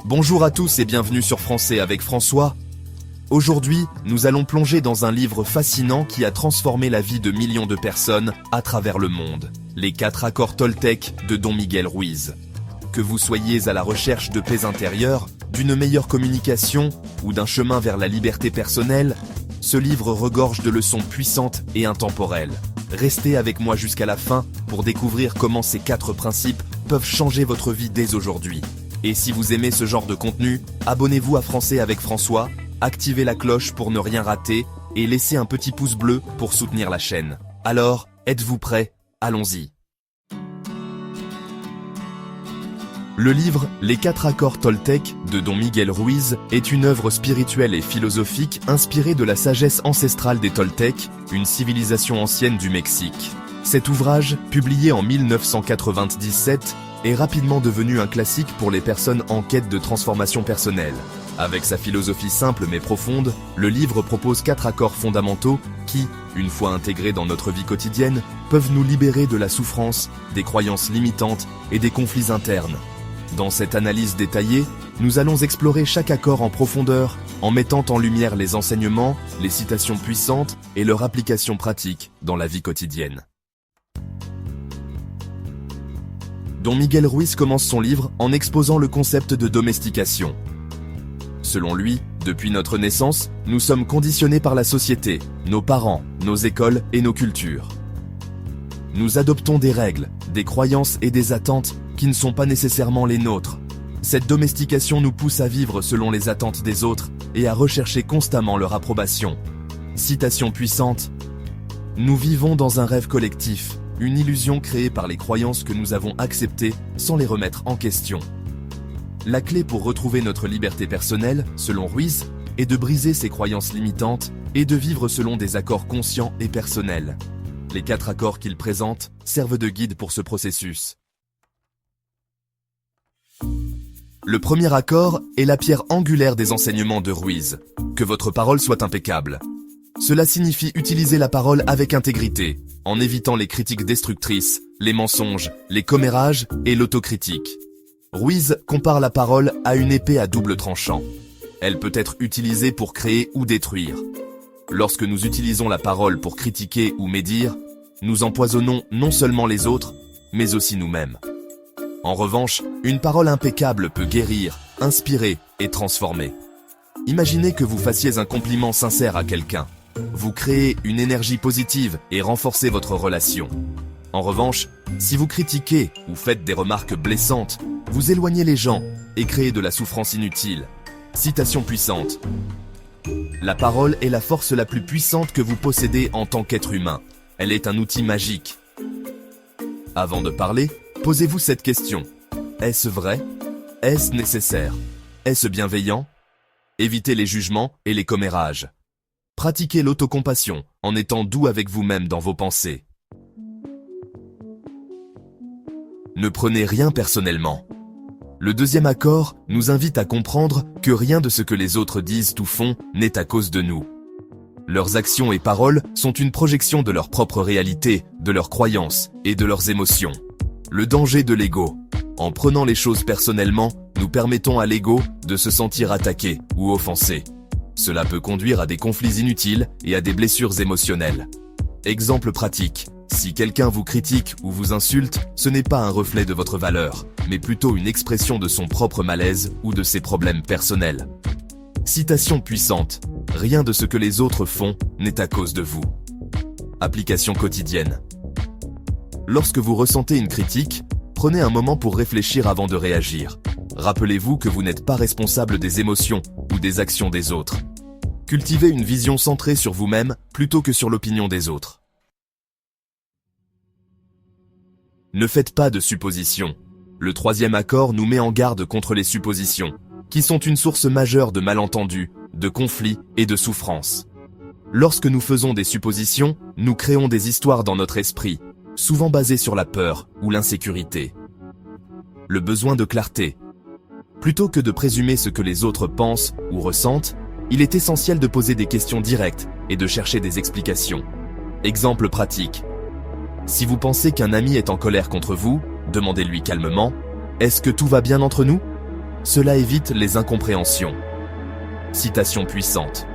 Bonjour à tous et bienvenue sur Français avec François. Aujourd'hui, nous allons plonger dans un livre fascinant qui a transformé la vie de millions de personnes à travers le monde. Les 4 accords Toltec de Don Miguel Ruiz. Que vous soyez à la recherche de paix intérieure, d'une meilleure communication ou d'un chemin vers la liberté personnelle, ce livre regorge de leçons puissantes et intemporelles. Restez avec moi jusqu'à la fin pour découvrir comment ces 4 principes peuvent changer votre vie dès aujourd'hui. Et si vous aimez ce genre de contenu, abonnez-vous à Français avec François, activez la cloche pour ne rien rater et laissez un petit pouce bleu pour soutenir la chaîne. Alors, êtes-vous prêts? Allons-y. Le livre « Les 4 accords Toltec » de Don Miguel Ruiz est une œuvre spirituelle et philosophique inspirée de la sagesse ancestrale des Toltecs, une civilisation ancienne du Mexique. Cet ouvrage, publié en 1997, est rapidement devenu un classique pour les personnes en quête de transformation personnelle. Avec sa philosophie simple mais profonde, le livre propose 4 accords fondamentaux qui, une fois intégrés dans notre vie quotidienne, peuvent nous libérer de la souffrance, des croyances limitantes et des conflits internes. Dans cette analyse détaillée, nous allons explorer chaque accord en profondeur, en mettant en lumière les enseignements, les citations puissantes et leur application pratique dans la vie quotidienne. Don Miguel Ruiz commence son livre en exposant le concept de domestication. Selon lui, depuis notre naissance, nous sommes conditionnés par la société, nos parents, nos écoles et nos cultures. Nous adoptons des règles, des croyances et des attentes qui ne sont pas nécessairement les nôtres. Cette domestication nous pousse à vivre selon les attentes des autres et à rechercher constamment leur approbation. Citation puissante. Nous vivons dans un rêve collectif, une illusion créée par les croyances que nous avons acceptées sans les remettre en question. La clé pour retrouver notre liberté personnelle, selon Ruiz, est de briser ces croyances limitantes et de vivre selon des accords conscients et personnels. Les 4 accords qu'il présente servent de guide pour ce processus. Le premier accord est la pierre angulaire des enseignements de Ruiz. Que votre parole soit impeccable. Cela signifie utiliser la parole avec intégrité, en évitant les critiques destructrices, les mensonges, les commérages et l'autocritique. Ruiz compare la parole à une épée à double tranchant. Elle peut être utilisée pour créer ou détruire. Lorsque nous utilisons la parole pour critiquer ou médire, nous empoisonnons non seulement les autres, mais aussi nous-mêmes. En revanche, une parole impeccable peut guérir, inspirer et transformer. Imaginez que vous fassiez un compliment sincère à quelqu'un. Vous créez une énergie positive et renforcez votre relation. En revanche, si vous critiquez ou faites des remarques blessantes, vous éloignez les gens et créez de la souffrance inutile. Citation puissante. La parole est la force la plus puissante que vous possédez en tant qu'être humain. Elle est un outil magique. Avant de parler, posez-vous cette question. Est-ce vrai? Est-ce nécessaire? Est-ce bienveillant? Évitez les jugements et les commérages. Pratiquez l'autocompassion en étant doux avec vous-même dans vos pensées. Ne prenez rien personnellement. Le deuxième accord nous invite à comprendre que rien de ce que les autres disent ou font n'est à cause de nous. Leurs actions et paroles sont une projection de leur propre réalité, de leurs croyances et de leurs émotions. Le danger de l'ego. En prenant les choses personnellement, nous permettons à l'ego de se sentir attaqué ou offensé. Cela peut conduire à des conflits inutiles et à des blessures émotionnelles. Exemple pratique. Si quelqu'un vous critique ou vous insulte, ce n'est pas un reflet de votre valeur, mais plutôt une expression de son propre malaise ou de ses problèmes personnels. Citation puissante. Rien de ce que les autres font n'est à cause de vous. Application quotidienne. Lorsque vous ressentez une critique, prenez un moment pour réfléchir avant de réagir. Rappelez-vous que vous n'êtes pas responsable des émotions ou des actions des autres. Cultivez une vision centrée sur vous-même plutôt que sur l'opinion des autres. Ne faites pas de suppositions. Le troisième accord nous met en garde contre les suppositions, qui sont une source majeure de malentendus, de conflits et de souffrances. Lorsque nous faisons des suppositions, nous créons des histoires dans notre esprit, souvent basées sur la peur ou l'insécurité. Le besoin de clarté. Plutôt que de présumer ce que les autres pensent ou ressentent, il est essentiel de poser des questions directes et de chercher des explications. Exemple pratique. Si vous pensez qu'un ami est en colère contre vous, demandez-lui calmement « Est-ce que tout va bien entre nous ?» Cela évite les incompréhensions. Citation puissante.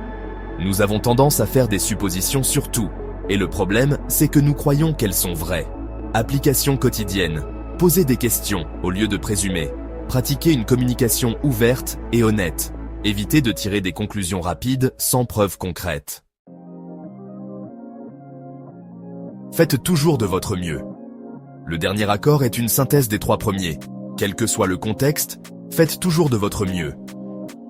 Nous avons tendance à faire des suppositions sur tout, et le problème, c'est que nous croyons qu'elles sont vraies. Application quotidienne. Posez des questions au lieu de présumer. Pratiquez une communication ouverte et honnête. Évitez de tirer des conclusions rapides sans preuves concrètes. Faites toujours de votre mieux. Le dernier accord est une synthèse des 3 premiers. Quel que soit le contexte, faites toujours de votre mieux.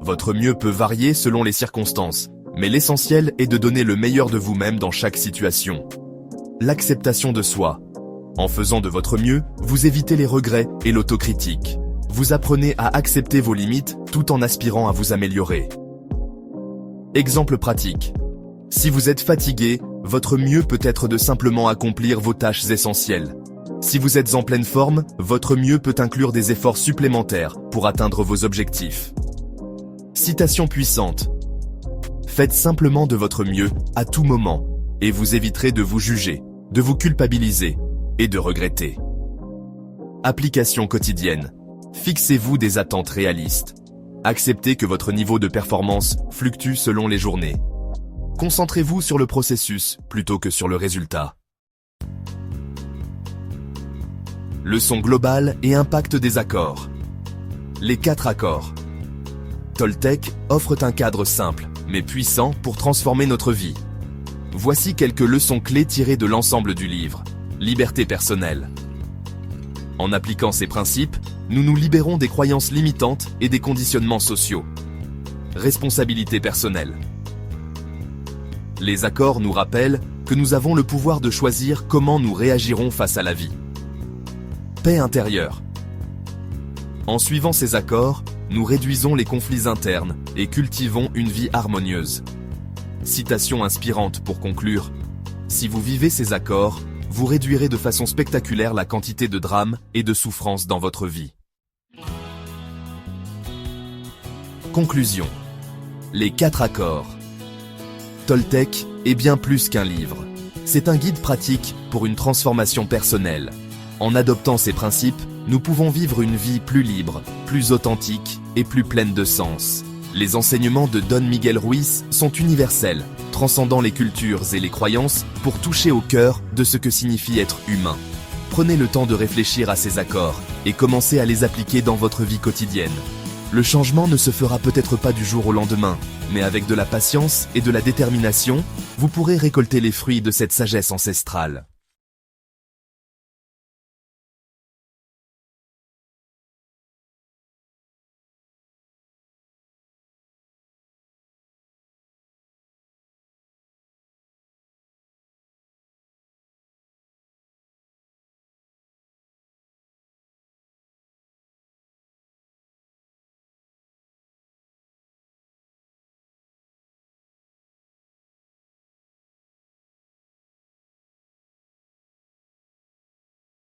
Votre mieux peut varier selon les circonstances, mais l'essentiel est de donner le meilleur de vous-même dans chaque situation. L'acceptation de soi. En faisant de votre mieux, vous évitez les regrets et l'autocritique. Vous apprenez à accepter vos limites tout en aspirant à vous améliorer. Exemple pratique. Si vous êtes fatigué, votre mieux peut être de simplement accomplir vos tâches essentielles. Si vous êtes en pleine forme, votre mieux peut inclure des efforts supplémentaires pour atteindre vos objectifs. Citation puissante. Faites simplement de votre mieux à tout moment, et vous éviterez de vous juger, de vous culpabiliser et de regretter. Application quotidienne. Fixez-vous des attentes réalistes. Acceptez que votre niveau de performance fluctue selon les journées. Concentrez-vous sur le processus plutôt que sur le résultat. Leçon globale et impact des accords. Les 4 accords. Toltec offre un cadre simple, mais puissant pour transformer notre vie. Voici quelques leçons clés tirées de l'ensemble du livre. Liberté personnelle. En appliquant ces principes, nous nous libérons des croyances limitantes et des conditionnements sociaux. Responsabilité personnelle. Les accords nous rappellent que nous avons le pouvoir de choisir comment nous réagirons face à la vie. Paix intérieure. En suivant ces accords, nous réduisons les conflits internes et cultivons une vie harmonieuse. Citation inspirante pour conclure. Si vous vivez ces accords, vous réduirez de façon spectaculaire la quantité de drames et de souffrances dans votre vie. Conclusion. Les 4 accords. Toltec est bien plus qu'un livre. C'est un guide pratique pour une transformation personnelle. En adoptant ces principes, nous pouvons vivre une vie plus libre, plus authentique et plus pleine de sens. Les enseignements de Don Miguel Ruiz sont universels, transcendant les cultures et les croyances pour toucher au cœur de ce que signifie être humain. Prenez le temps de réfléchir à ces accords et commencez à les appliquer dans votre vie quotidienne. Le changement ne se fera peut-être pas du jour au lendemain, mais avec de la patience et de la détermination, vous pourrez récolter les fruits de cette sagesse ancestrale.